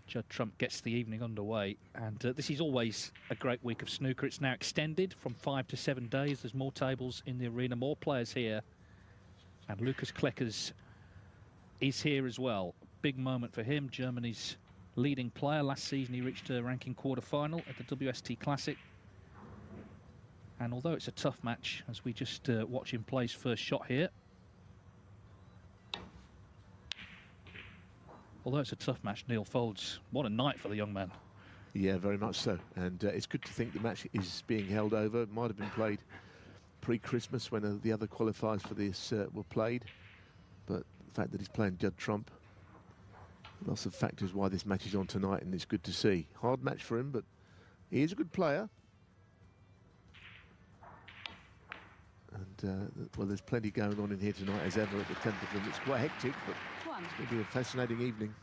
Judd Trump gets the evening underway, and this is always a great week of snooker. It's now extended from 5 to 7 days. There's more tables in the arena, more players here, and Lukas Kleckers is here as well. Big moment for him, Germany's leading player. Last season he reached a ranking quarter-final at the WST Classic, and although it's a tough match, as we just watch him play his first shot here, although it's a tough match, Neil Folds, what a night for the young man. Yeah, very much so. And it's good to think the match is being held over. It might have been played pre-Christmas when the other qualifiers for this were played. But the fact that he's playing Judd Trump, lots of factors why this match is on tonight, and it's good to see. Hard match for him, but he is a good player. And, well, there's plenty going on in here tonight, as ever, at the Templeton. It's quite hectic, but it's going to be a fascinating evening.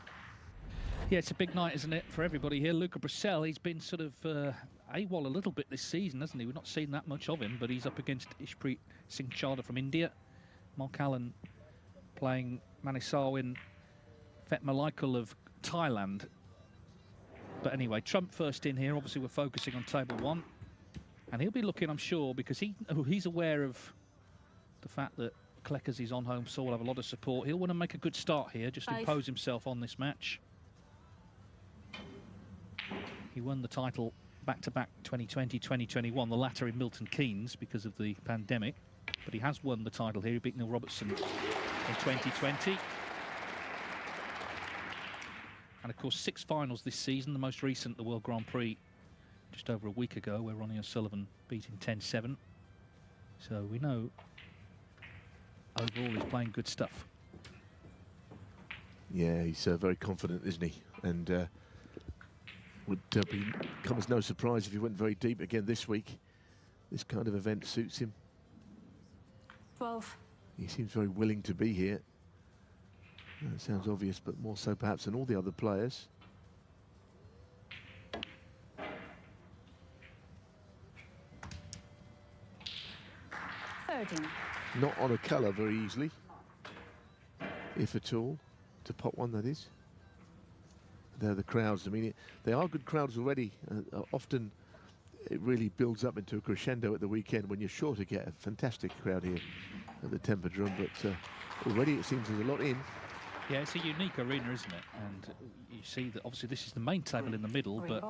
Yeah, it's a big night, isn't it, for everybody here. Luca Brissell, he's been sort of AWOL a little bit this season, hasn't he? We've not seen that much of him, but he's up against Ishpreet Singh Chadha from India. Mark Allen playing Manisarwin Phetmalaichal of Thailand. But anyway, Trump first in here. Obviously, we're focusing on table one. And he'll be looking, I'm sure, because he's aware of the fact that Kleckers is on home soil, have a lot of support. He'll want to make a good start here, just impose himself on this match. He won the title back-to-back 2020, 2021, the latter in Milton Keynes because of the pandemic. But he has won the title here. He beat Neil Robertson in 2020. And, of course, 6 finals this season, the most recent, the World Grand Prix, just over a week ago, where Ronnie O'Sullivan beat him 10-7. So we know overall he's playing good stuff. Yeah, he's very confident, isn't he? And would come as no surprise if he went very deep again this week. This kind of event suits him. 12. He seems very willing to be here. It sounds obvious, but more so perhaps than all the other players. Not on a colour very easily, if at all, to pot one, that is. They're the crowds. I mean, they are good crowds already. Often it really builds up into a crescendo at the weekend when you're sure to get a fantastic crowd here at the Templeton, but already it seems there's a lot in. Yeah, it's a unique arena, isn't it? And you see that obviously this is the main table in the middle, but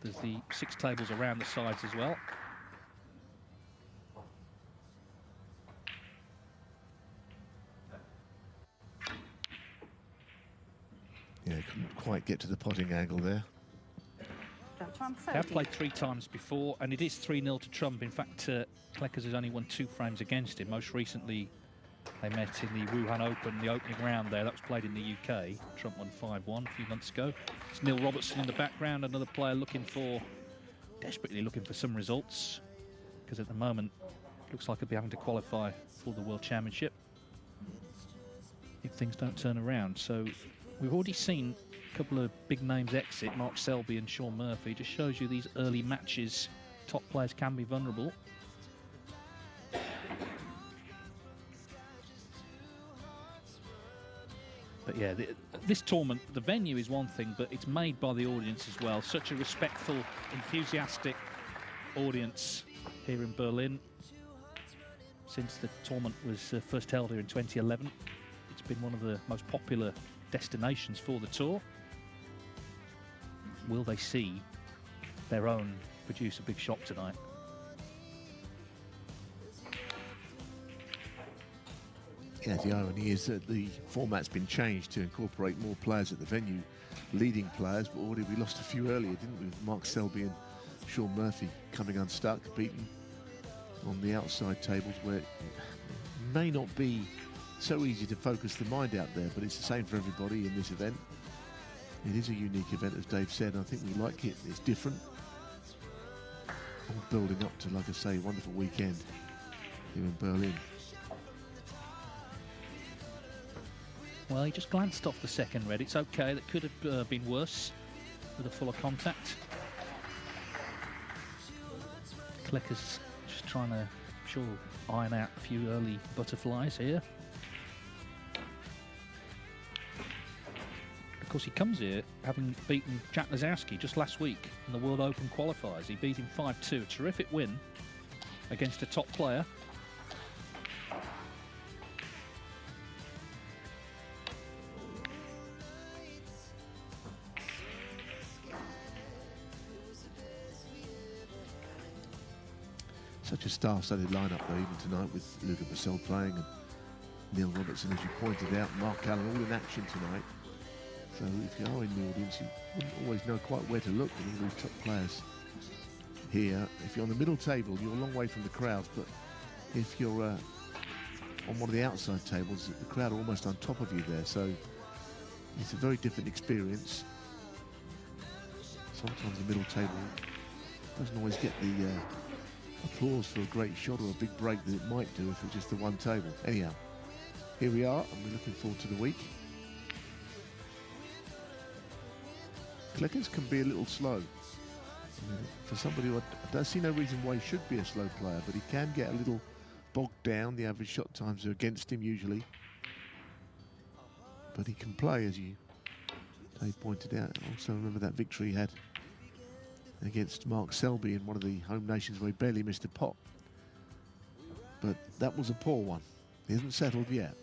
there's the 6 tables around the sides as well. Yeah, couldn't quite get to the potting angle there. They have played 3 times before, and it is 3-0 to Trump. In fact, Kleckers has only won 2 frames against him. Most recently, they met in the Wuhan Open, the opening round there. That was played in the UK. Trump won 5-1 a few months ago. It's Neil Robertson in the background, another player desperately looking for some results, because at the moment, it looks like he'll be having to qualify for the World Championship if things don't turn around. So we've already seen a couple of big names exit, Mark Selby and Sean Murphy. Just shows you these early matches, top players can be vulnerable. But yeah, this tournament, the venue is one thing, but it's made by the audience as well. Such a respectful, enthusiastic audience here in Berlin. Since the tournament was first held here in 2011, it's been one of the most popular destinations for the tour. Will they see their own produce a big shot tonight? Yeah, the irony is that the format's been changed to incorporate more players at the venue, leading players, but already we lost a few earlier, didn't we, with Mark Selby and Sean Murphy coming unstuck, beaten on the outside tables, where it may not be so easy to focus the mind out there, but it's the same for everybody in this event. It is a unique event, as Dave said, and I think we like it. It's different. All building up to, like I say, a wonderful weekend here in Berlin. Well, he just glanced off the second red. It's okay. That could have been worse with a fuller contact. Kleckers just trying to sure iron out a few early butterflies here. Of course, he comes here having beaten Jack Lazowski just last week in the World Open qualifiers. He beat him 5-2, a terrific win against a top player. Such a star-studded lineup though, even tonight, with Lukas Vassell playing and Neil Robertson, as you pointed out, Mark Allen, all in action tonight. So if you are in the audience, you wouldn't always know quite where to look with all these top players here. If you're on the middle table, you're a long way from the crowd, but if you're on one of the outside tables, the crowd are almost on top of you there, so it's a very different experience. Sometimes the middle table doesn't always get the applause for a great shot or a big break that it might do if it's just the one table. Anyhow, here we are, and we're looking forward to the week. Kleckers can be a little slow. For somebody who I don't see no reason why he should be a slow player, but he can get a little bogged down. The average shot times are against him usually. But he can play, as they pointed out. Also remember that victory he had against Mark Selby in one of the home nations where he barely missed a pot. But that was a poor one. He hasn't settled yet.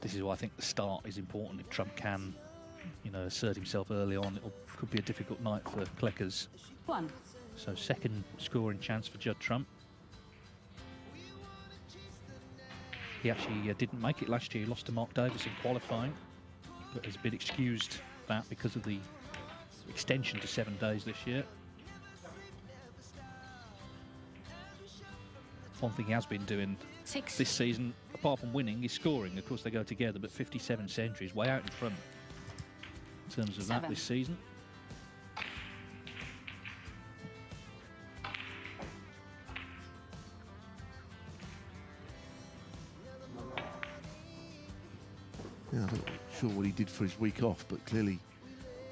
This is why I think the start is important. If Trump can, assert himself early on, it could be a difficult night for Kleckers. 1. So second scoring chance for Judd Trump. He actually didn't make it last year. He lost to Mark Davis in qualifying, but has been excused that because of the extension to 7 days this year. One thing he has been doing 6. this season, apart from winning, is scoring. Of course, they go together, but 57 centuries, way out in front in terms of 7. that this season. Yeah, I'm not sure what he did for his week off, but clearly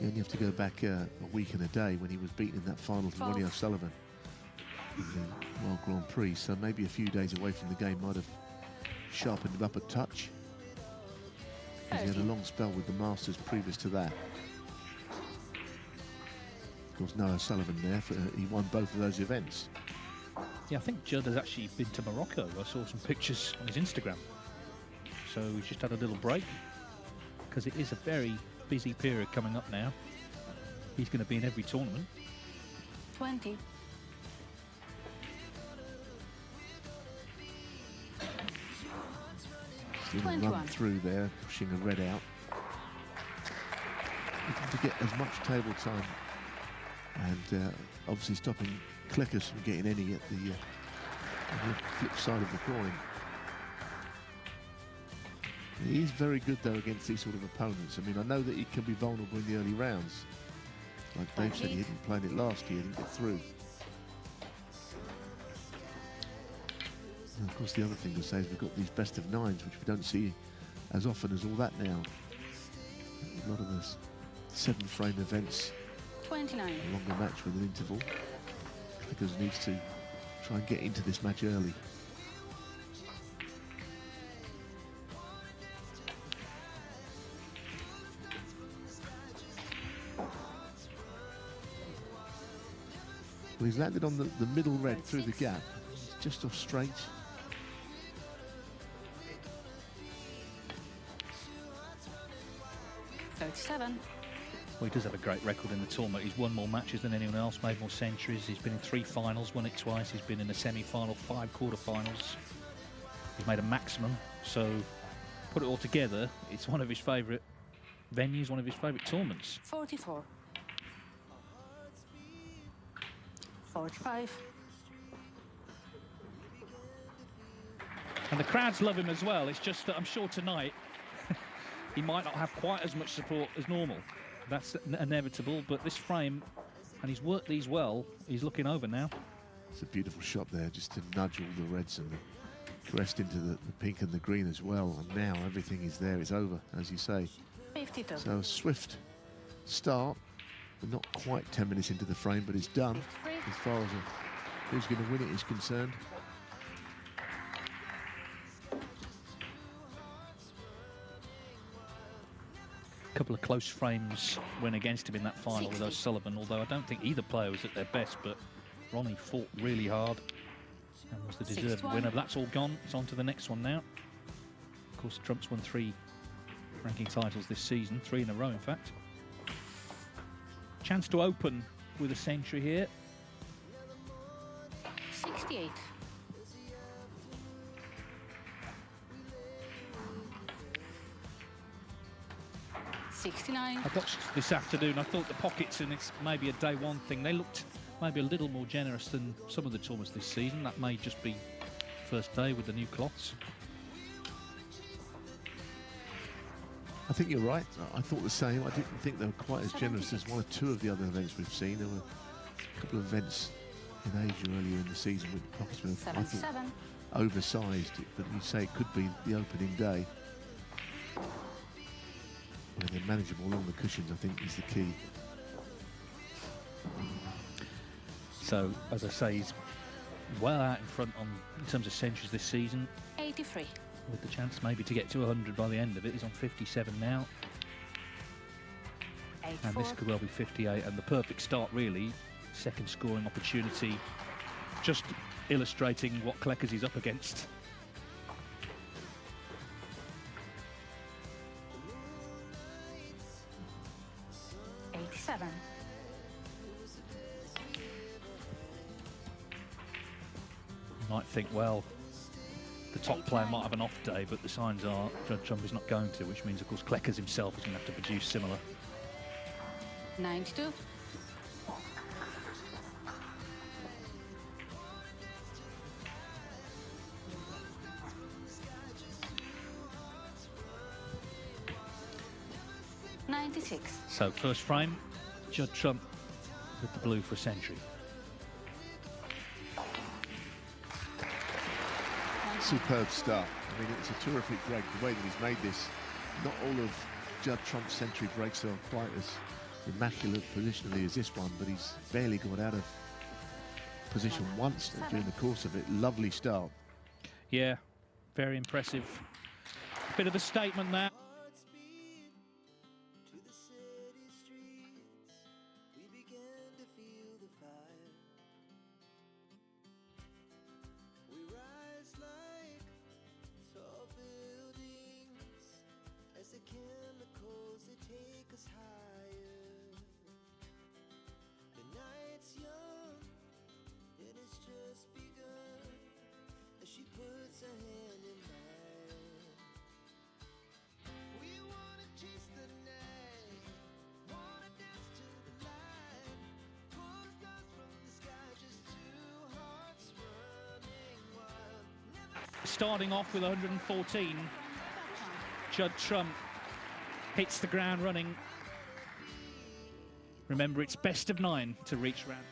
you only have to go back a week and a day when he was beaten in that final to Ronnie O'Sullivan in the World Grand Prix. So maybe a few days away from the game might have sharpened him up a touch. He had a long spell with the Masters previous to that. Of course, no O'Sullivan there. He won both of those events. Yeah, I think Judd has actually been to Morocco. I saw some pictures on his Instagram. So he's just had a little break because it is a very busy period coming up now. He's going to be in every tournament. 20. Still a 21. run through there, pushing a red out. Looking to get as much table time and obviously stopping Kleckers from getting any at the flip side of the coin. He is very good though against these sort of opponents. I mean, I know that he can be vulnerable in the early rounds. Like Dave said, he didn't play it last year, didn't get through. And of course, the other thing to say is we've got these best of nines, which we don't see as often as all that now. A lot of the 7-frame events, 29. a longer match with an interval. Kleckers needs to try and get into this match early. Well, he's landed on the middle red through the gap. He's just off straight. Well, he does have a great record in the tournament. He's won more matches than anyone else, made more centuries. He's been in 3 finals, won it twice. He's been in a semi-final, 5 quarter-finals. He's made a maximum. So, put it all together, it's one of his favourite venues, one of his favourite tournaments. 44. 45. And the crowds love him as well. It's just that I'm sure tonight he might not have quite as much support as normal. That's inevitable, but this frame, and he's worked these well, he's looking over now. It's a beautiful shot there, just to nudge all the reds and the crest into the pink and the green as well. And now everything is there, it's over, as you say. 52. So a swift start. We're not quite 10 minutes into the frame, but it's done 53. as far as who's going to win it is concerned. A couple of close frames went against him in that final with O'Sullivan, although I don't think either player was at their best, but Ronnie fought really hard and was the deserved 6-1. winner. That's all gone. It's on to the next one now. Of course, Trump's won 3 ranking titles this season, 3 in a row, in fact. Chance to open with a century here. 68. I watched this afternoon. I thought the pockets, and it's maybe a day one thing, they looked maybe a little more generous than some of the tournaments this season. That may just be first day with the new cloths. I think you're right. I thought the same. I didn't think they were quite as generous as 1 or 2 of the other events we've seen. There were a couple of events in Asia earlier in the season with the pockets were, I thought, oversized. But you say it could be the opening day. When they're manageable along the cushions, I think, is the key. So, as I say, he's well out in front in terms of centuries this season. 83. With the chance maybe to get to 100 by the end of it. He's on 57 now. 84. And this could well be 58. And the perfect start, really. Second scoring opportunity. Just illustrating what Kleckers is up against. You might think, well, the top player might have an off day, but the signs are Judd Trump is not going to, which means, of course, Kleckers himself is going to have to produce similar. 92. So first frame, Judd Trump with the blue for a century. Superb start. I mean, it's a terrific break. The way that he's made this, not all of Judd Trump's century breaks are quite as immaculate positionally as this one, but he's barely got out of position once during the course of it. Lovely start. Yeah, very impressive. Bit of a statement there. Starting off with 114, Judd Trump hits the ground running. Remember, it's best of 9 to reach round.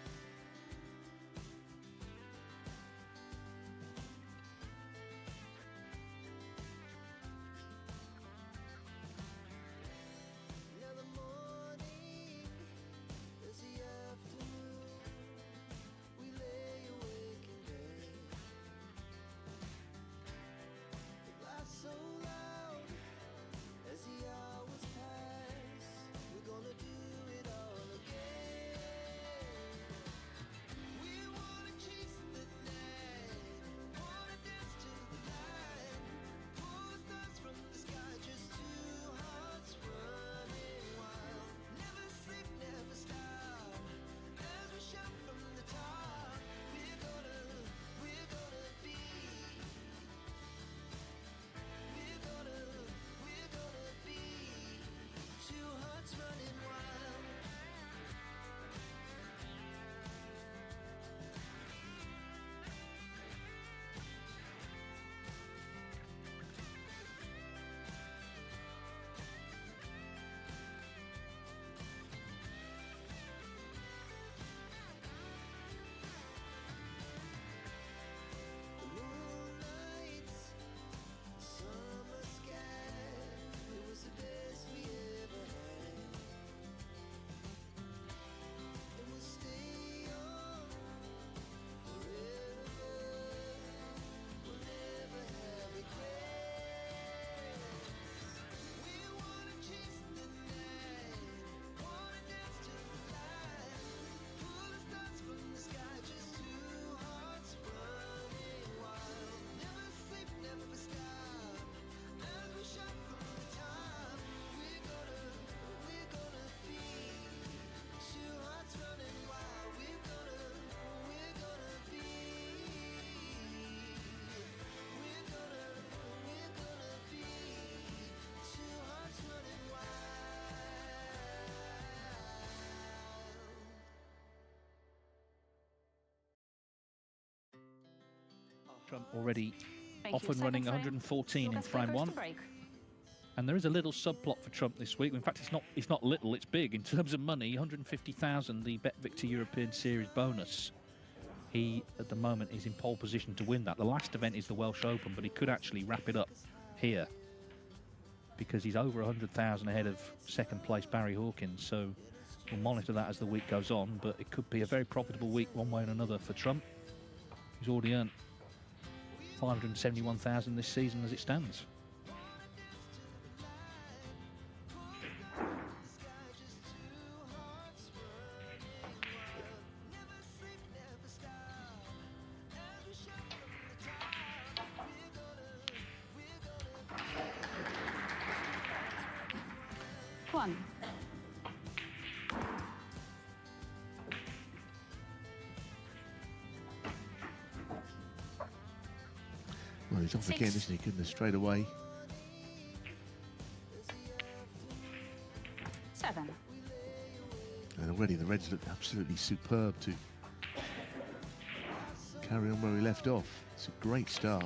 Trump already Thank off you. and running, Second frame. 114 in Lukas, frame Kleckers one. to break. And there is a little subplot for Trump this week. In fact, it's not little, it's big in terms of money. 150,000, the Bet Victor European Series bonus. He, at the moment, is in pole position to win that. The last event is the Welsh Open, but he could actually wrap it up here because he's over 100,000 ahead of second place Barry Hawkins. So we'll monitor that as the week goes on, but it could be a very profitable week one way or another for Trump. He's already earned 571,000 this season as it stands. One. Well, he's off 6. again, isn't he? Goodness, straight away. 7. And already the Reds look absolutely superb to carry on where he left off. It's a great start.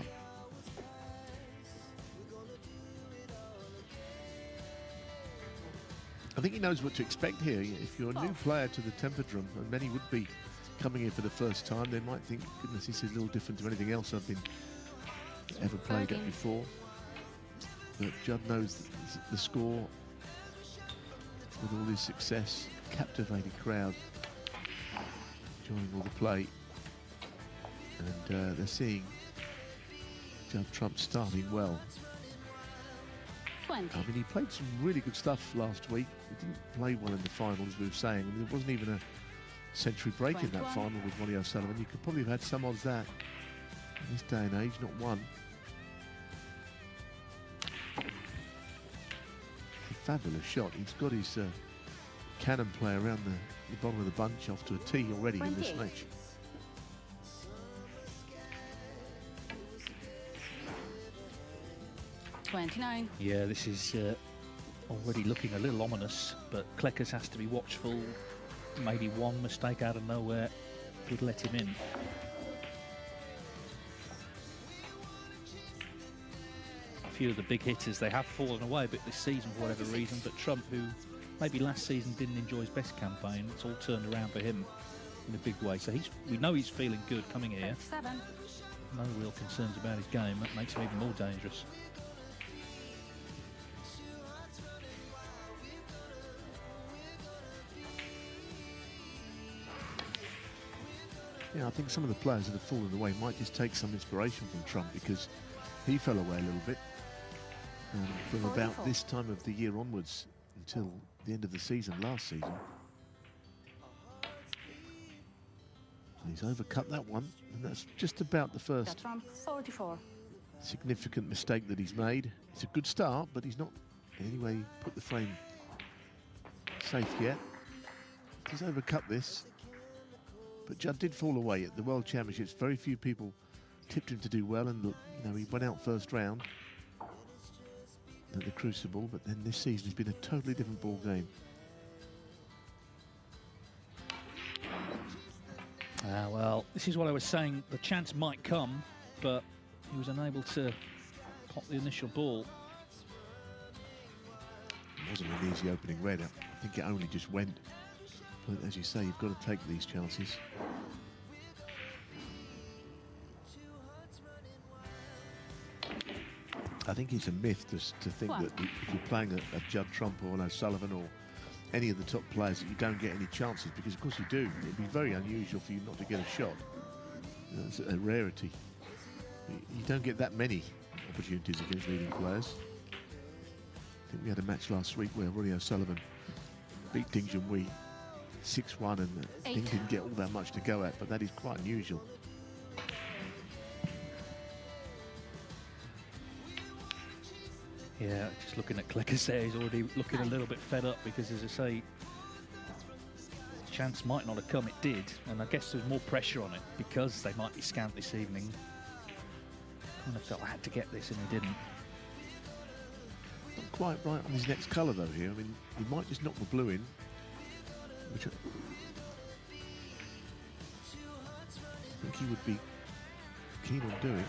I think he knows what to expect here. If you're a new player to the Temperdrum, and many would be coming in for the first time, they might think, goodness, this is a little different to anything else I've been ever played at before. But Judd knows the score with all his success, captivating crowd enjoying all the play, and they're seeing Judd Trump starting well. 20. I mean, he played some really good stuff last week. He didn't play well in the final, as we were saying. I mean, there wasn't even a century break in that 21. final with Ronnie O'Sullivan. You could probably have had some odds that in this day and age, not one. A fabulous shot. He's got his cannon play around the bottom of the bunch off to a tee already in this 28. match. $29. Yeah, this is already looking a little ominous, but Kleckers has to be watchful. Maybe one mistake out of nowhere could let him in. A few of the big hitters, they have fallen away a bit this season for whatever reason, but Trump, who maybe last season didn't enjoy his best campaign, it's all turned around for him in a big way. So we know he's feeling good coming here. 7. No real concerns about his game. That makes him even more dangerous. Yeah, I think some of the players that have fallen away might just take some inspiration from Trump, because he fell away a little bit from about this time of the year onwards until the end of the season last season. And he's overcut that one, and that's just about the first Judd Trump 44. significant mistake that he's made. It's a good start, but he's not in any way put the frame safe yet. He's overcut this. But Judd did fall away at the World Championships. Very few people tipped him to do well, and look, you know, he went out first round at the Crucible, but then this season has been a totally different ball game. Well, this is what I was saying. The chance might come, but he was unable to pop the initial ball. It wasn't an easy opening red. I think it only just went. But as you say, you've got to take these chances. I think it's a myth to think that if you're playing a Judd Trump or an O'Sullivan or any of the top players, that you don't get any chances, because of course you do. It'd be very unusual for you not to get a shot. It's a rarity. You don't get that many opportunities against leading players. I think we had a match last week where Ronnie O'Sullivan beat Ding Junhui 6-1, and Ding didn't get all that much to go at, but that is quite unusual. Yeah, just looking at Kleckers there, he's already looking a little bit fed up, because, as I say, the chance might not have come. It did, and I guess there's more pressure on it because they might be scant this evening. Kind of felt I had to get this, and he didn't. Not quite right on his next colour though here. I mean, he might just knock the blue in, which I think he would be keen on doing.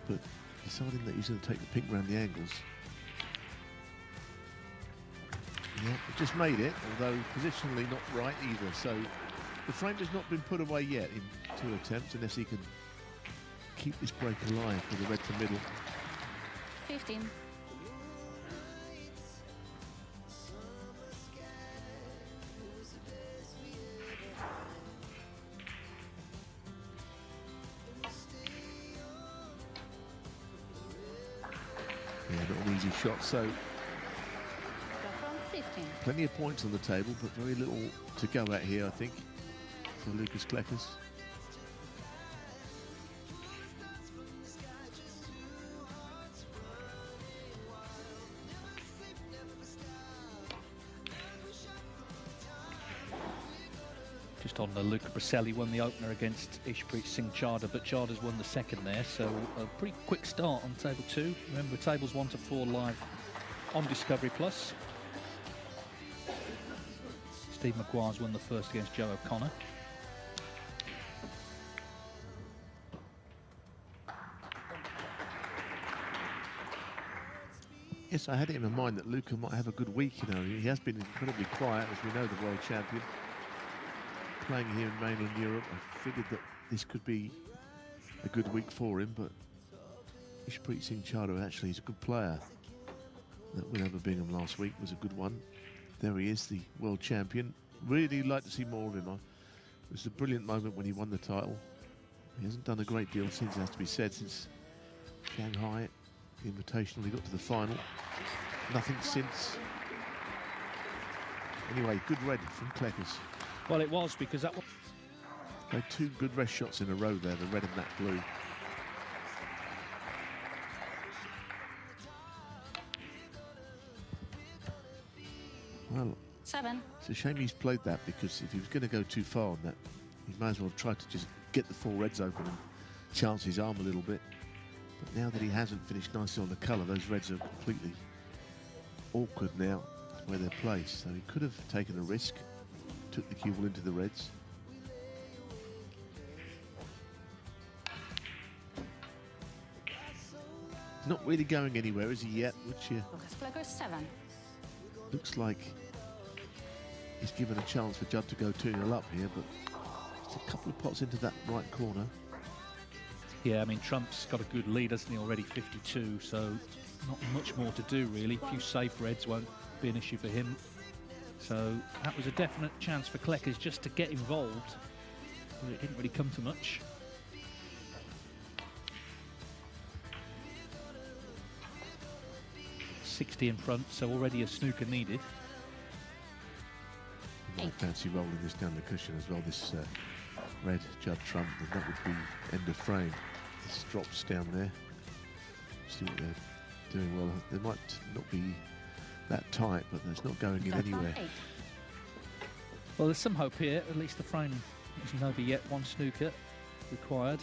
But deciding that he's going to take the pink round the angles. Yeah, it just made it, although positionally not right either. So the frame has not been put away yet in 2 attempts, unless he can keep this break alive with the red to middle. 15. Yeah, not an easy shot. So From 15. plenty of points on the table, but very little to go at here, I think, for Lukas Kleckers. Just on the Luca Briselli won the opener against Ishpreet Singh Chadha, but Chadha's won the second there, so a pretty quick start on table 2. Remember, tables 1 to 4 live on Discovery Plus. Steve McGuire's won the first against Joe O'Connor. Yes, I had it in my mind that Luca might have a good week. You know, he has been incredibly quiet, as we know, the world champion. Playing here in mainland Europe, I figured that this could be a good week for him, but Ishpreet Singh Chadha actually is a good player. That win over Bingham last week was a good one. There he is, the world champion. Really like to see more of him. It was a brilliant moment when he won the title. He hasn't done a great deal since, it has to be said, since Shanghai, the Invitational. He got to the final. Nothing since. Anyway, good red from Kleckers. Well, it was, because that was... Played 2 good rest shots in a row there, the red and that blue. Well, 7. it's a shame he's played that, because if he was going to go too far on that, he might as well have tried to just get the 4 reds open and chance his arm a little bit. But now that he hasn't finished nicely on the colour, those reds are completely awkward now where they're placed. So he could have taken a risk, took the cue ball into the reds. Not really going anywhere, is he yet? Which Lukas Kleckers 7. looks like he's given a chance for Judd to go 2-0 up here, but just a couple of pots into that right corner. Yeah, I mean, Trump's got a good lead, hasn't he, already 52, so not much more to do, really. A few safe reds won't be an issue for him. So that was a definite chance for Kleckers just to get involved, but it didn't really come to much. .60 in front, so already a snooker needed. You might fancy rolling this down the cushion as well, this red Judd Trump, and that would be end of frame. This drops down there. See what they're doing well. They might not be that tight, but it's not going in anywhere. Well, there's some hope here. At least the frame isn't over yet. 1 snooker required.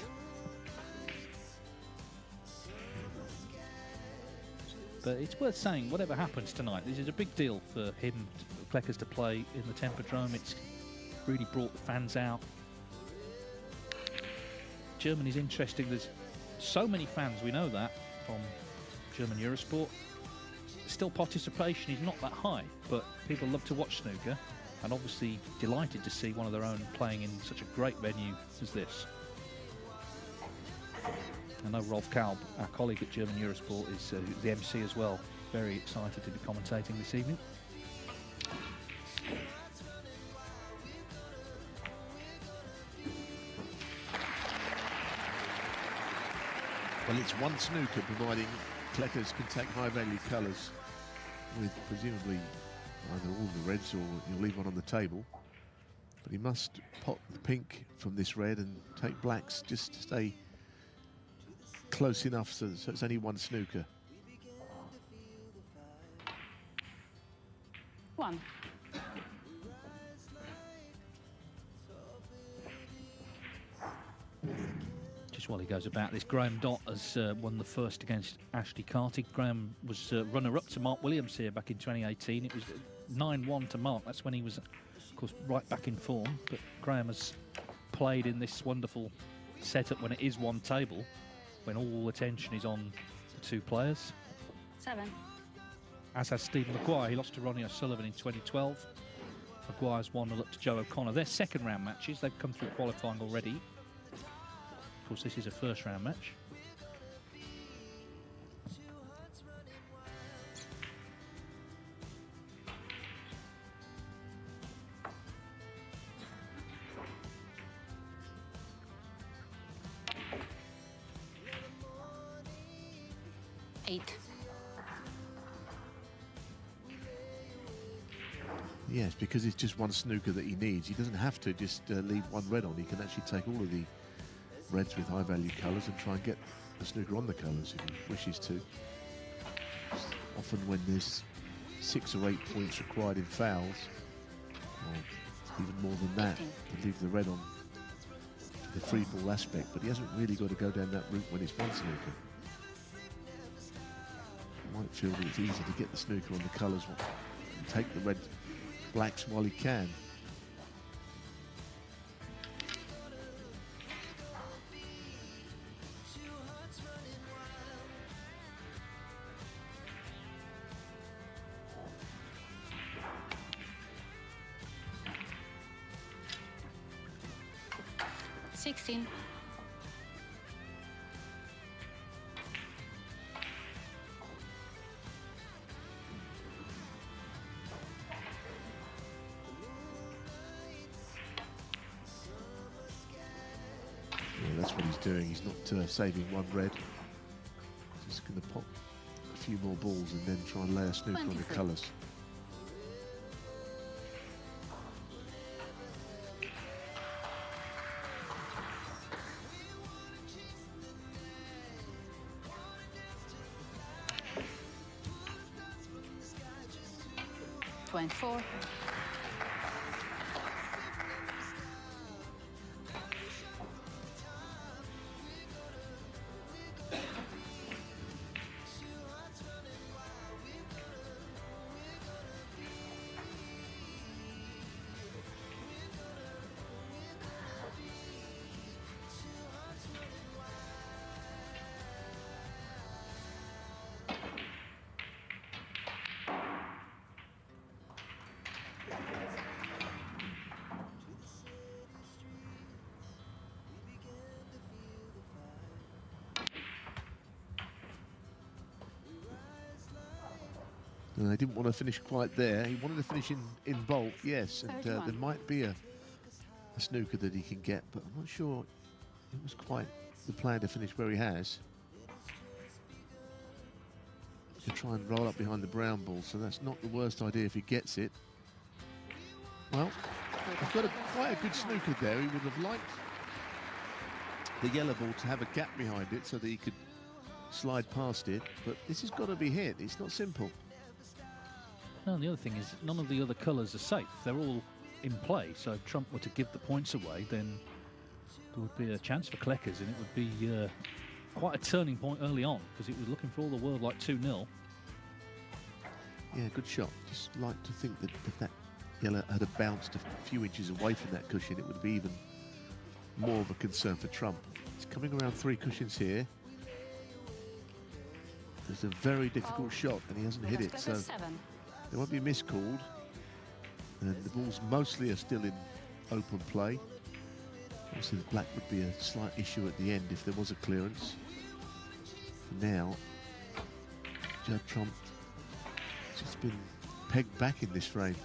But it's worth saying, whatever happens tonight, this is a big deal for him, Kleckers, to play in the Tempodrome. It's really brought the fans out. Germany's interesting. There's so many fans, we know that, from German Eurosport. Still, participation is not that high, but people love to watch snooker, and obviously delighted to see one of their own playing in such a great venue as this. I know Rolf Kalb, our colleague at German Eurosport, is the MC as well. Very excited to be commentating this evening. Well, it's 1 snooker, providing Kleckers can take high-value colours with presumably either all the reds or he'll leave one on the table. But he must pot the pink from this red and take blacks just to stay close enough so it's only 1 snooker. 1. Just while he goes about this, Graham Dott has won the first against Ashley Carty. Graham was runner-up to Mark Williams here back in 2018. It was 9-1 to Mark. That's when he was, of course, right back in form. But Graham has played in this wonderful setup when it is one table, when all attention is on the two players. 7. As has Stephen Maguire. He lost to Ronnie O'Sullivan in 2012. Maguire's 1-0 up to Joe O'Connor. They're second round matches. They've come through qualifying already. Of course, this is a first round match. Yes, because it's just one snooker that he needs. He doesn't have to just leave one red on. He can actually take all of the reds with high value colours and try and get the snooker on the colours if he wishes to. Often when there's 6 or 8 points required in fouls, or even more than that, to leave the red on for the free ball aspect, but he hasn't really got to go down that route when it's one snooker. Might feel that it's easy to get the snooker on the colours and take the red blacks while he can. Sixteen. That's what he's doing. He's not saving one red. Just going to pop a few more balls and then try and lay a snooker on the colours. Four. And I didn't want to finish quite there. He wanted to finish in bulk, yes, and there might be a snooker that he can get, but I'm not sure it was quite the plan to finish where he has. To try and roll up behind the brown ball, so that's not the worst idea if he gets it. Well, he's got quite a good snooker there. He would have liked the yellow ball to have a gap behind it so that he could slide past it, but this has got to be hit. It's not simple. No, and the other thing is none of the other colours are safe. They're all in play, so if Trump were to give the points away, then there would be a chance for Kleckers, and it would be quite a turning point early on, because it was looking for all the world like 2-0. Yeah, good shot. Just like to think that if that yellow had bounced a few inches away from that cushion, it would be even more of a concern for Trump. He's coming around 3 cushions here. There's a very difficult shot, and he hasn't hit it, so there won't be miscalled. And the balls mostly are still in open play. Obviously, the black would be a slight issue at the end if there was a clearance. For now, Judd Trump has just been pegged back in this frame.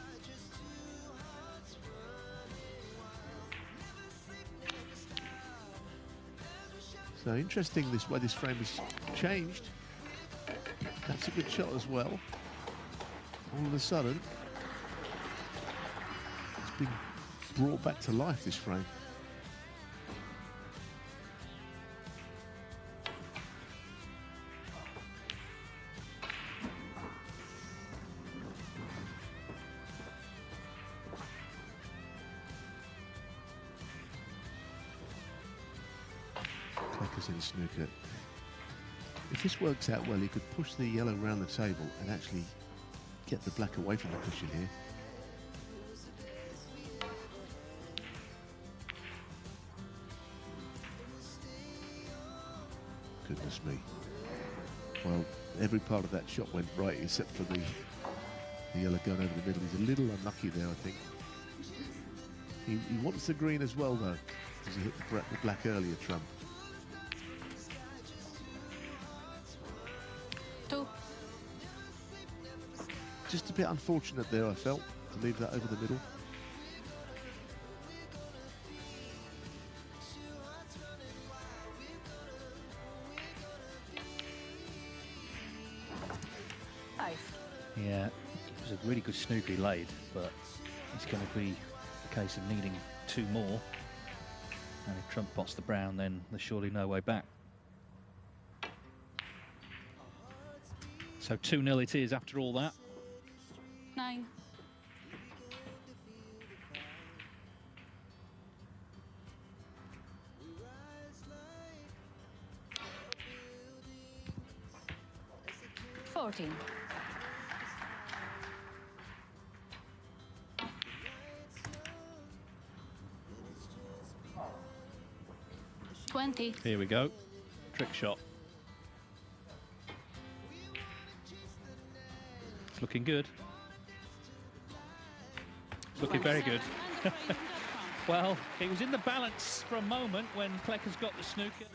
So interesting this way this frame has changed. That's a good shot as well. All of a sudden, it's been brought back to life, this frame. Kleckers in snooker. If this works out well, he could push the yellow around the table and actually get the black away from the cushion here. Goodness me. Well, every part of that shot went right except for the yellow going over the middle. He's a little unlucky there, I think. He wants the green as well, though, because he hit the black earlier, Trump. 2. Just a bit unfortunate there, I felt, to leave that over the middle. Yeah, it was a really good snooker he laid, but it's going to be a case of needing 2 more. And if Trump pots the brown, then there's surely no way back. So 2-0 it is after all that. 9. $14. 20. Here we go. Trick shot. It's looking good. It's looking very good. Well, it was in the balance for a moment when Kleckers got the snooker.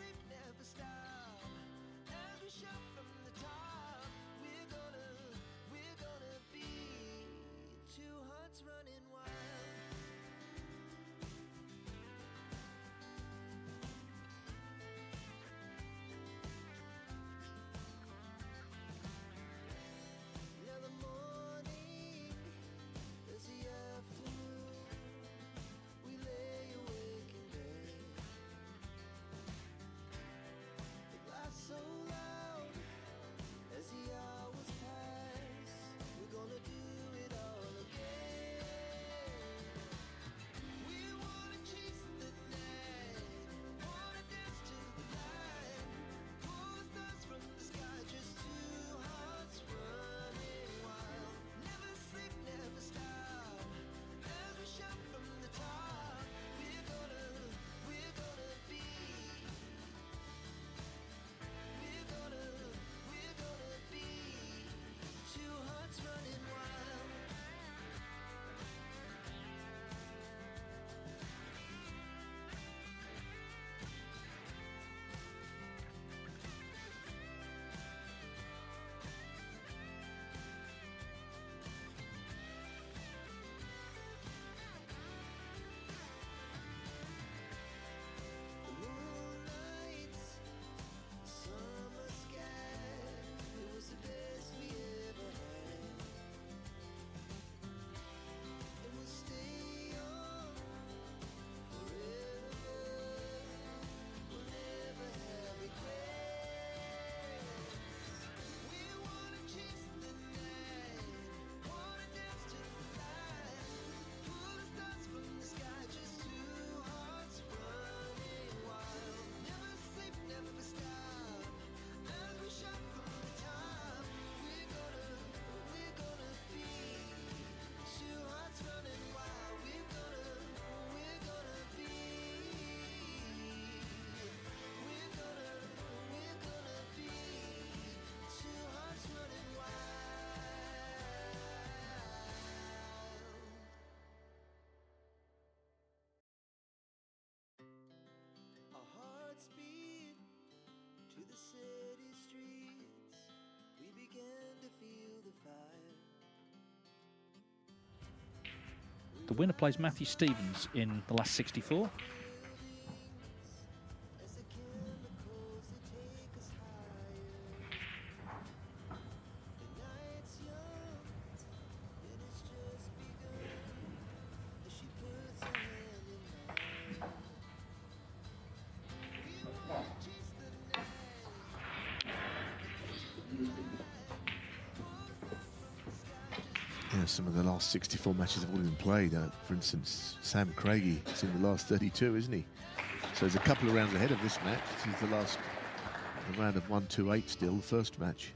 The winner plays Matthew Stevens in the last 64. Yeah, some of the last 64 matches have already been played. For instance, Sam Craigie is in the last 32, isn't he? So there's a couple of rounds ahead of this match. This is the last round of 1-2-8 still, the first match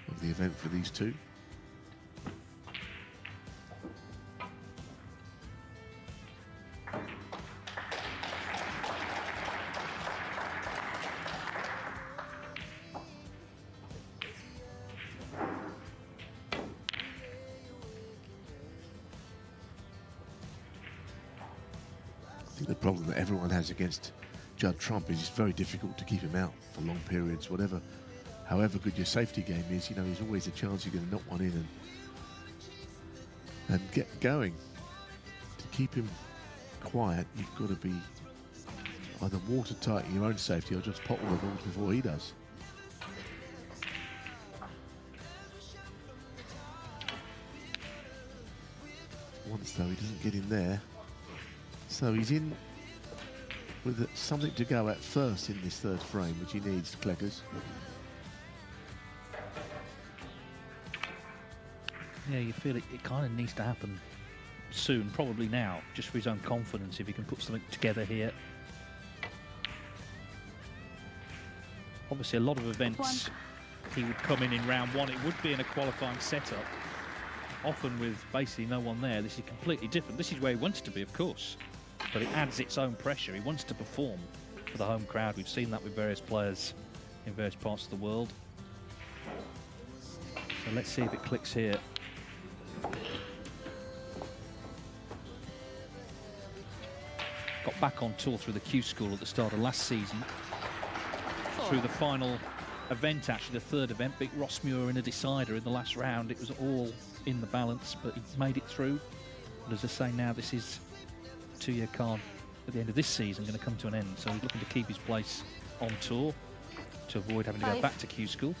of the event for these two. think the problem that everyone has against Judd Trump is it's very difficult to keep him out for long periods, however good your safety game is. You know, there's always a chance you're going to knock one in and get going. To keep him quiet, you've got to be either watertight in your own safety or just pot all the balls before he does. Once though, he doesn't get in there. So he's in with something to go at first in this third frame, which he needs, Kleckers. Yeah, you feel it kind of needs to happen soon, probably now, just for his own confidence, if he can put something together here. Obviously, a lot of events, he would come in round one. It would be in a qualifying setup, often with basically no one there. This is completely different. This is where he wants to be, of course, but it adds its own pressure. He wants to perform for the home crowd. We've seen that with various players in various parts of the world. So let's see if it clicks here. Got back on tour through the Q School at the start of last season. Through the final event, actually the third event, beat Ross Muir in a decider in the last round. It was all in the balance, but he made it through. But as I say now, this is a two-year card at the end of this season going to come to an end. So he's looking to keep his place on tour to avoid having to go back to Q School.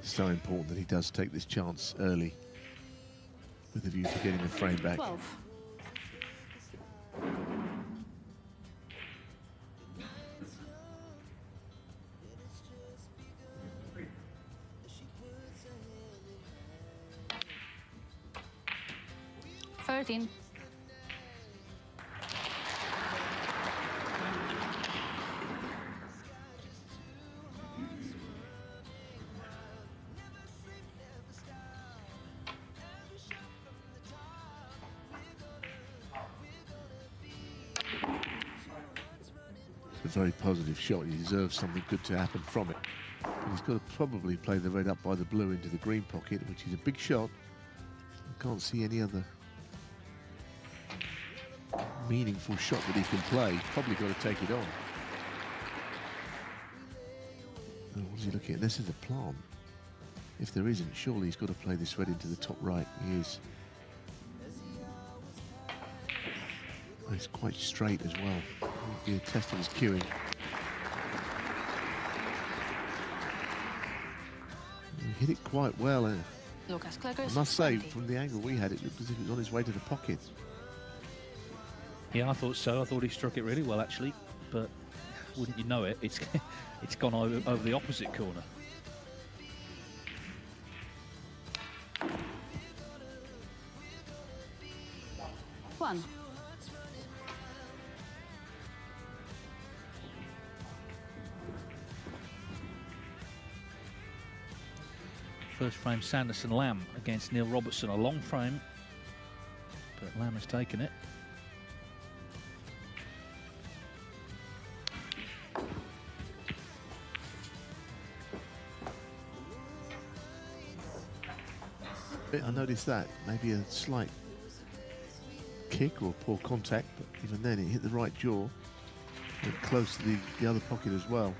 So important that he does take this chance early with a view to getting the frame back. 12. Thirteen. It's a very positive shot. He deserves something good to happen from it. But he's got to probably play the red up by the blue into the green pocket, which is a big shot. I can't see any other meaningful shot that he can play. He's probably got to take it on. Oh, what is he looking at? This is a plant. If there isn't, surely he's got to play this red into the top right. He is. It's quite straight as well. It'll be a test of his cueing. He hit it quite well. Lukas, Kleckers. I must say, 20. from the angle we had, it looked as if it was on his way to the pocket. Yeah, I thought so. I thought he struck it really well, actually. But wouldn't you know it, it's gone over the opposite corner. One. First frame, Sanderson Lamb against Neil Robertson. A long frame, but Lamb has taken it. I noticed that. Maybe a slight kick or poor contact, but even then it hit the right jaw. Went close to the other pocket as well.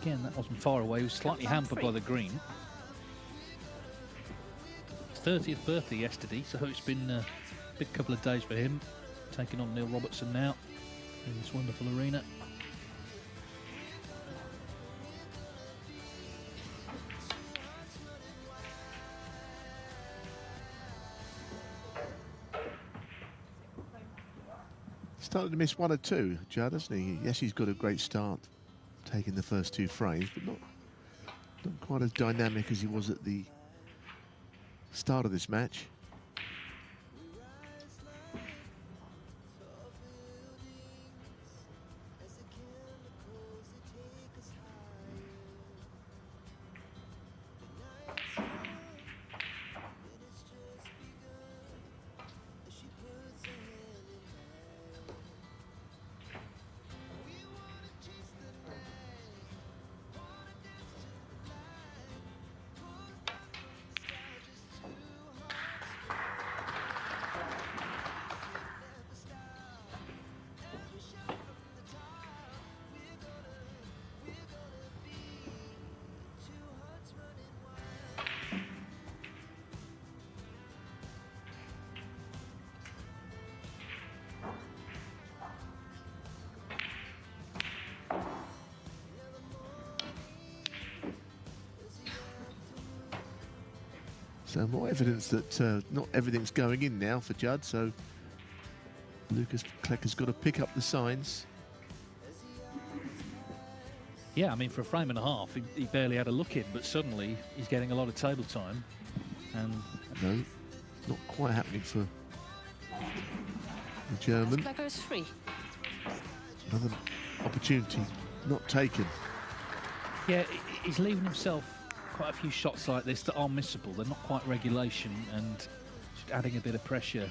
Again, that wasn't far away. He was slightly hampered by the green. 30th birthday yesterday, so it's been a big couple of days for him. Taking on Neil Robertson now in this wonderful arena. Started to miss one or two, Judd, hasn't he? Yes, he's got a great start, taking the first 2 frames, but not quite as dynamic as he was at the start of this match. So more evidence that not everything's going in now for Judd, so Lukas Kleckers got to pick up the signs. Yeah, I mean, for a frame and a half, he barely had a look in, but suddenly he's getting a lot of table time. And No, not quite happening for the German. Kleckers free. Another opportunity not taken. yeah, he's leaving himself quite a few shots like this that are missable. They're not quite regulation, and just adding a bit of pressure.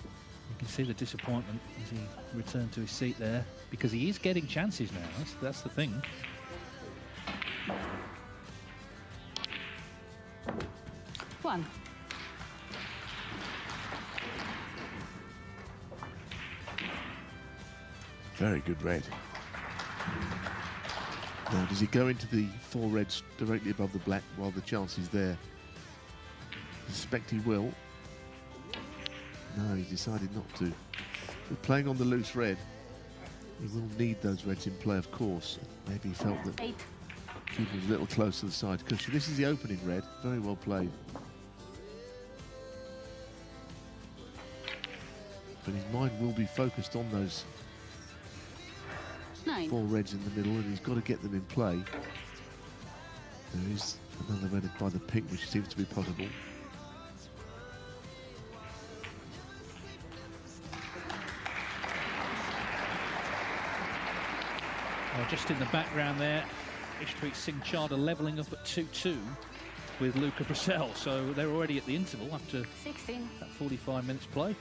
You can see the disappointment as he returned to his seat there, because he is getting chances now. That's the thing. One. Very good red. Now, does he go into the 4 reds directly above the black while the chance is there? I suspect he will. No, he decided not to. But playing on the loose red, he will need those reds in play, of course. Maybe he felt that 8. keeping a little close to the side cushion. This is the opening red. Very well played. But his mind will be focused on those 9. 4 reds in the middle, and he's got to get them in play. There is another red by the pink, which seems to be possible. Well, just in the background there, Ishpreet Singh Chadha levelling up at 2-2 with Luca Brissell. So they're already at the interval after 16. that 45 minutes play.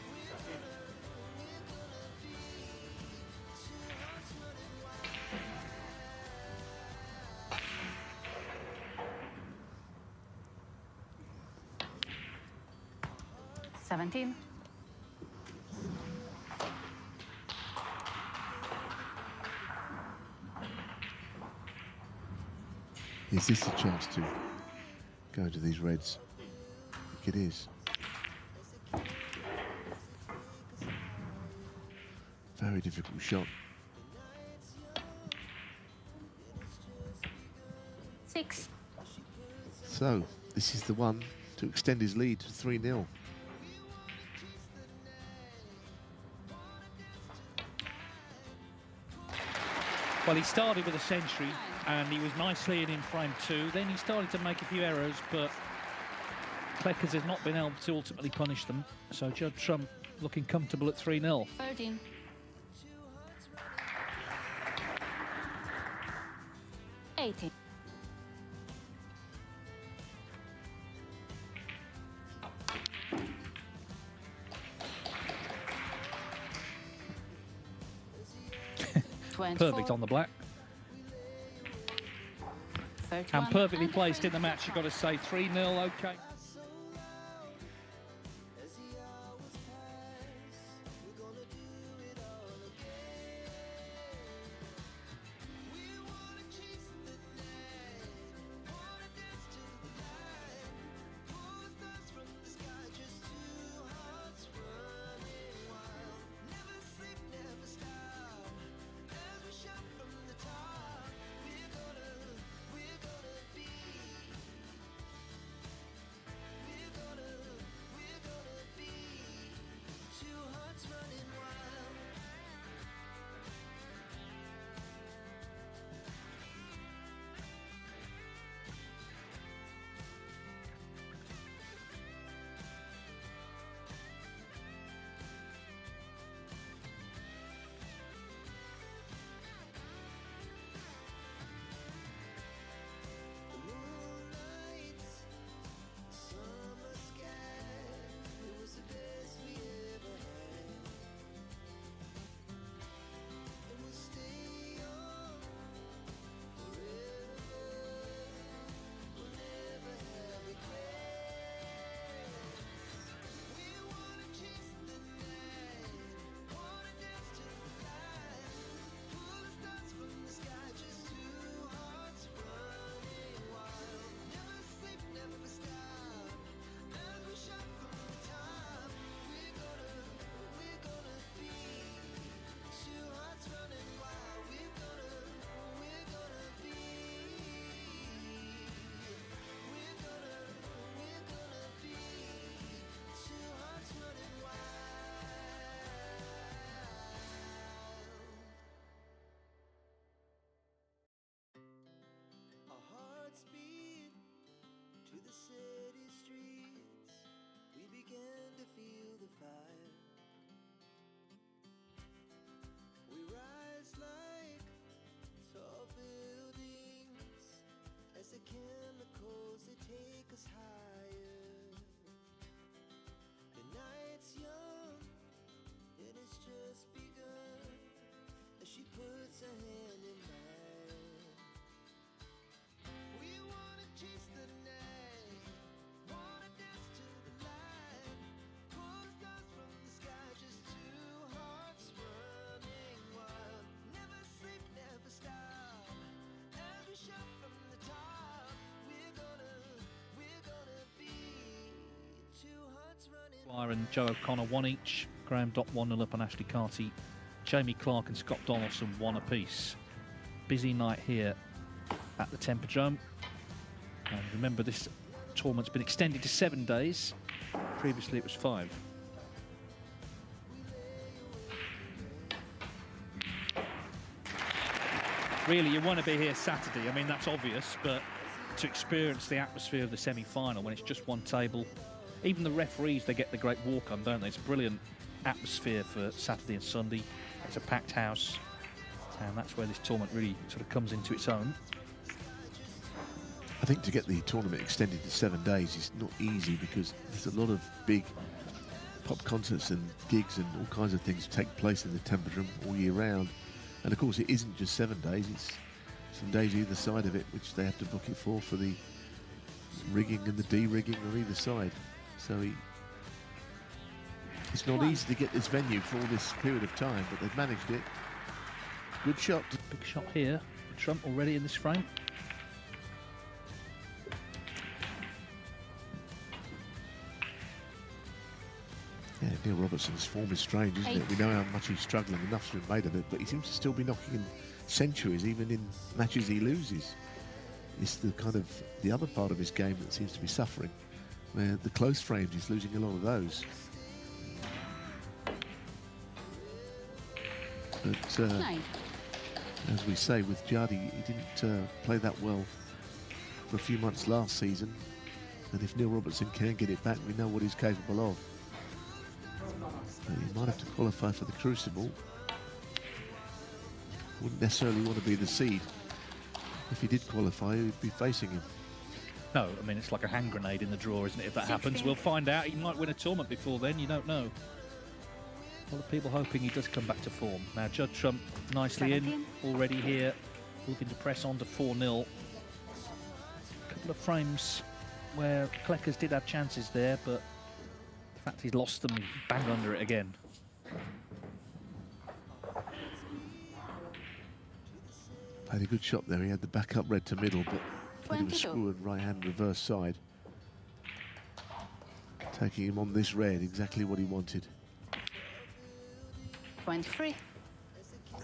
Is this a chance to go into these reds? I think it is. Very difficult shot. 6. So, this is the one to extend his lead to 3-0. Well, he started with a century and he was nicely in frame 2. Then he started to make a few errors, but Kleckers has not been able to ultimately punish them. So Judd Trump looking comfortable at 3-0. 13. 18. Perfect on the black. 31. And perfectly placed in the match, you've got to say. 3-0, okay. chemicals, they take us higher. The night's young, and it's just begun. As she puts her hand in mine, we wanna chase the night, wanna dance to the light, pull stars from the sky, just two hearts running wild. Never sleep, never stop, as we shout from the top. We're gonna be two hearts running. Dwyer and Joe O'Connor, one each. Graham Dock 1-0 up on Ashley Carty. Jamie Clark and Scott Donaldson, one apiece. Busy night here at the Tempodrome. And remember, this tournament's been extended to 7 days. Previously, it was 5. Really, you want to be here Saturday. I mean, that's obvious, but to experience the atmosphere of the semi-final when it's just one table, even the referees, they get the great walk on, don't they? It's a brilliant atmosphere for Saturday and Sunday. It's a packed house, and that's where this tournament really sort of comes into its own. I think to get the tournament extended to 7 days is not easy because there's a lot of big pop concerts and gigs and all kinds of things take place in the Tempodrome all year round. And of course, it isn't just 7 days, it's some days either side of it, which they have to book it for the rigging and the de-rigging on either side. So it's not easy to get this venue for all this period of time, but they've managed it. Good shot. Big shot here. Trump already in this frame. Yeah, Neil Robertson's form is strange, isn't it? We know how much he's struggling, enough's been made of it, but he seems to still be knocking in centuries, even in matches he loses. It's the kind of the other part of his game that seems to be suffering, where the close frames, he's losing a lot of those. But as we say with Judd, he didn't play that well for a few months last season, and if Neil Robertson can get it back, we know what he's capable of. But he might have to qualify for the Crucible. Wouldn't necessarily want to be the seed. If he did qualify, he'd be facing him. No, I mean, it's like a hand grenade in the draw, isn't it? If that happens, we'll find out. He might win a tournament before then, you don't know. A lot of people hoping he does come back to form. Now, Judd Trump nicely 17. in, already here, looking to press on to 4-0. A couple of frames where Kleckers did have chances there, but the fact he's lost them, he's bang under it again. Played a good shot there. He had the backup red to middle, but played with 22. screw and right hand reverse side. Taking him on this red, exactly what he wanted. 23.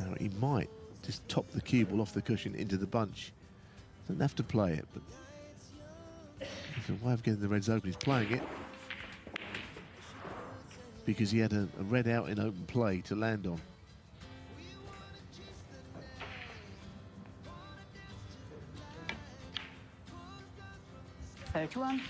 Now he might just top the cue ball off the cushion into the bunch. Doesn't have to play it, but there's a way of getting the reds open. He's playing it because he had a red out in open play to land on. Thirty-one.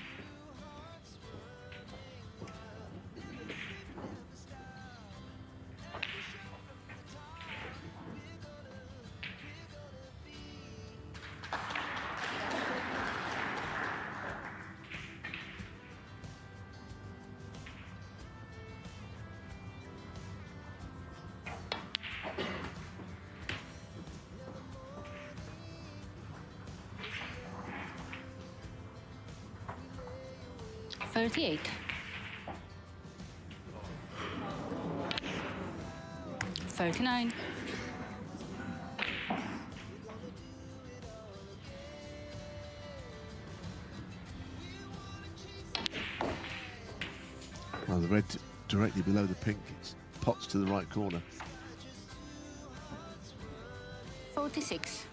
$38. 39. Well, the red directly below the pink, it's pots to the right corner. 46.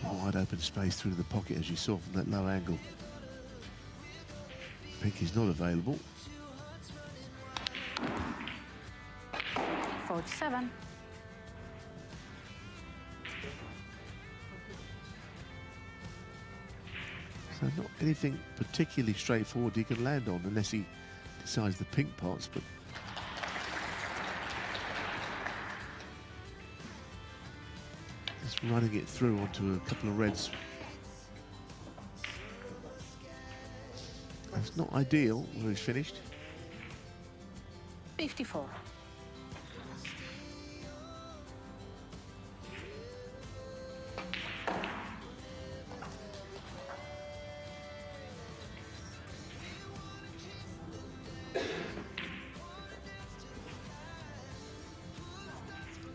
Wide open space through the pocket, as you saw from that low angle. Pink is not available. 47. So not anything particularly straightforward he can land on unless he decides the pink pots, but Just running it through onto a couple of reds. That's not ideal where he's finished. 54.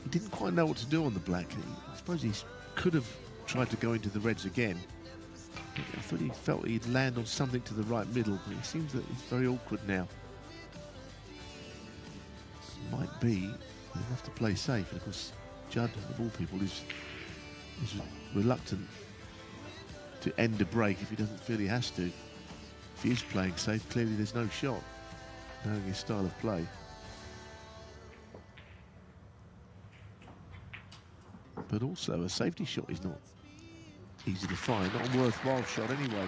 He didn't quite know what to do on the black. I suppose he could have tried to go into the reds again. I thought he felt he'd land on something to the right middle, but it seems that it's very awkward now. Might be he'll have to play safe. And of course, Judd, of all people, is reluctant to end a break if he doesn't feel he has to. If he is playing safe, clearly there's no shot, knowing his style of play. But also a safety shot is not easy to find, not a worthwhile shot anyway.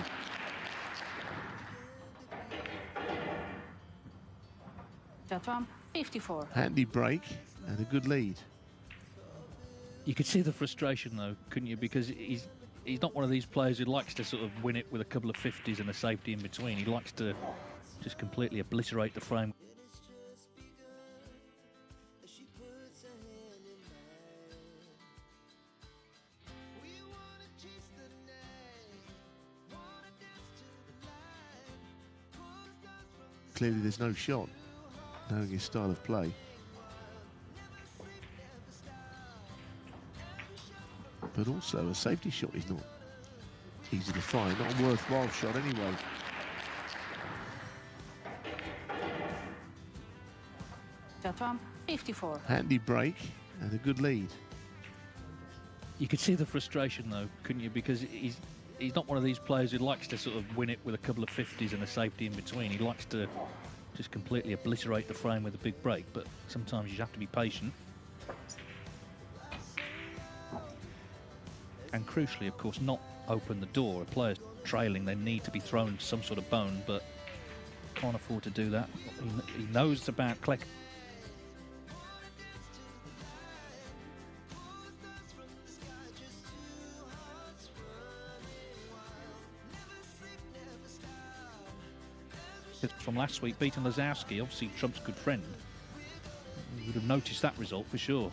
Judd Trump, 54. Handy break and a good lead. You could see the frustration though, couldn't you? Because he's not one of these players who likes to sort of win it with a couple of 50s and a safety in between. He likes to just completely obliterate the frame. Clearly there's no shot, knowing his style of play. But also a safety shot is not easy to find, not a worthwhile shot anyway. Judd Trump, 54. Handy break and a good lead. You could see the frustration though, couldn't you? Because he's not one of these players who likes to sort of win it with a couple of 50s and a safety in between. He likes to just completely obliterate the frame with a big break, but sometimes you have to be patient. And crucially, of course, not open the door. A player's trailing, they need to be thrown some sort of bone, but can't afford to do that. He knows about Kleckers. From last week, beating Lazowski, obviously Trump's good friend. You would have noticed that result for sure.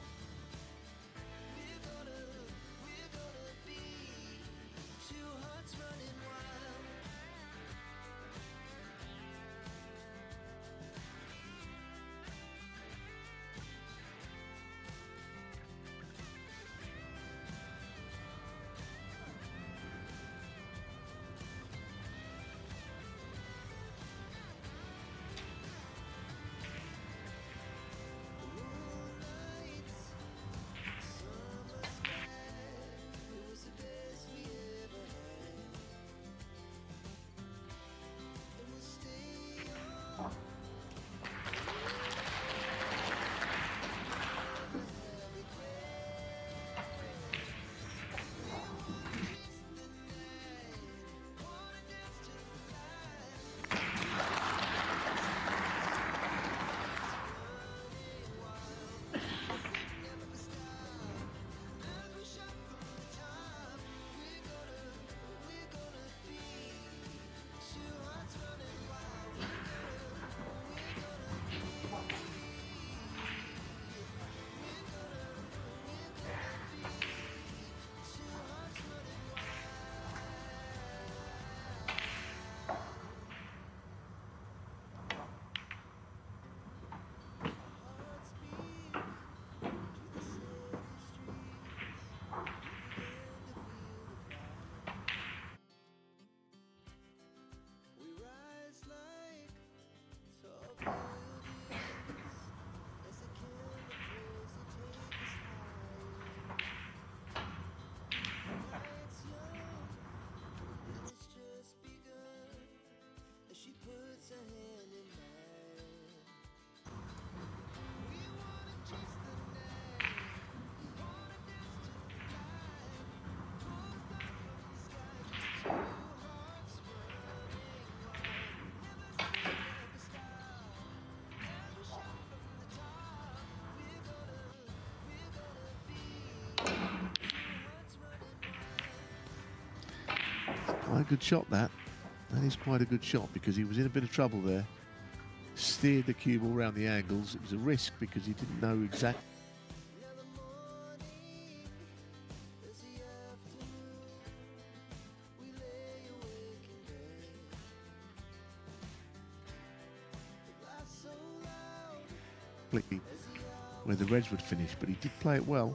Quite a good shot, that. That is quite a good shot because he was in a bit of trouble there. Steered the cue ball around the angles. It was a risk because he didn't know exactly. Where the Reds would finish, but he did play it well.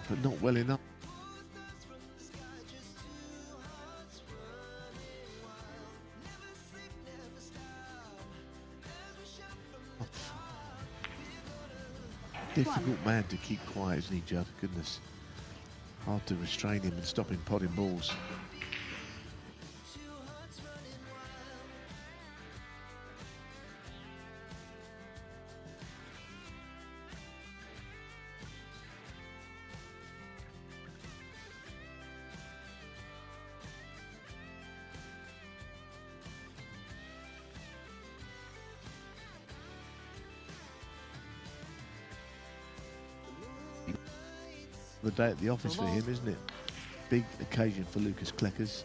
But not well enough. Difficult man to keep quiet, isn't he, Judd? Goodness. Hard to restrain him and stop him potting balls. The day at the office for him, isn't it? Big occasion for Lukas Kleckers.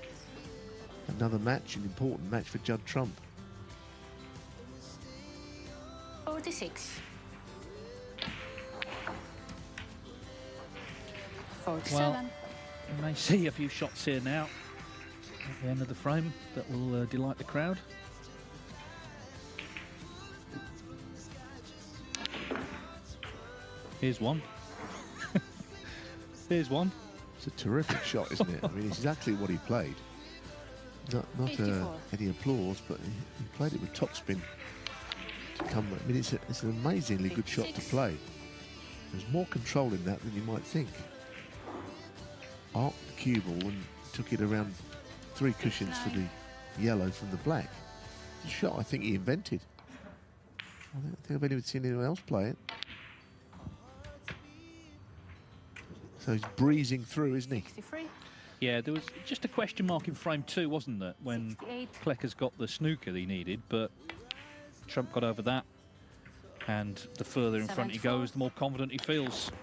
Another match, an important match for Judd Trump. 46. 47. Well, you may see a few shots here now at the end of the frame that will delight the crowd. Here's one. Here's one. It's a terrific shot, isn't it? I mean, it's exactly what he played. Not any applause, but he played it with topspin to come. I mean, it's an amazingly good shot to play. There's more control in that than you might think. Arced the cue ball and took it around 3 cushions for the yellow from the black. It's a shot I think he invented. I don't think I've ever seen anyone else play it. So he's breezing through, isn't he? 63. Yeah, there was just a question mark in frame 2, wasn't there, when 68. Kleckers got the snooker that he needed, but Trump got over that. And the further in front he 74. goes, the more confident he feels.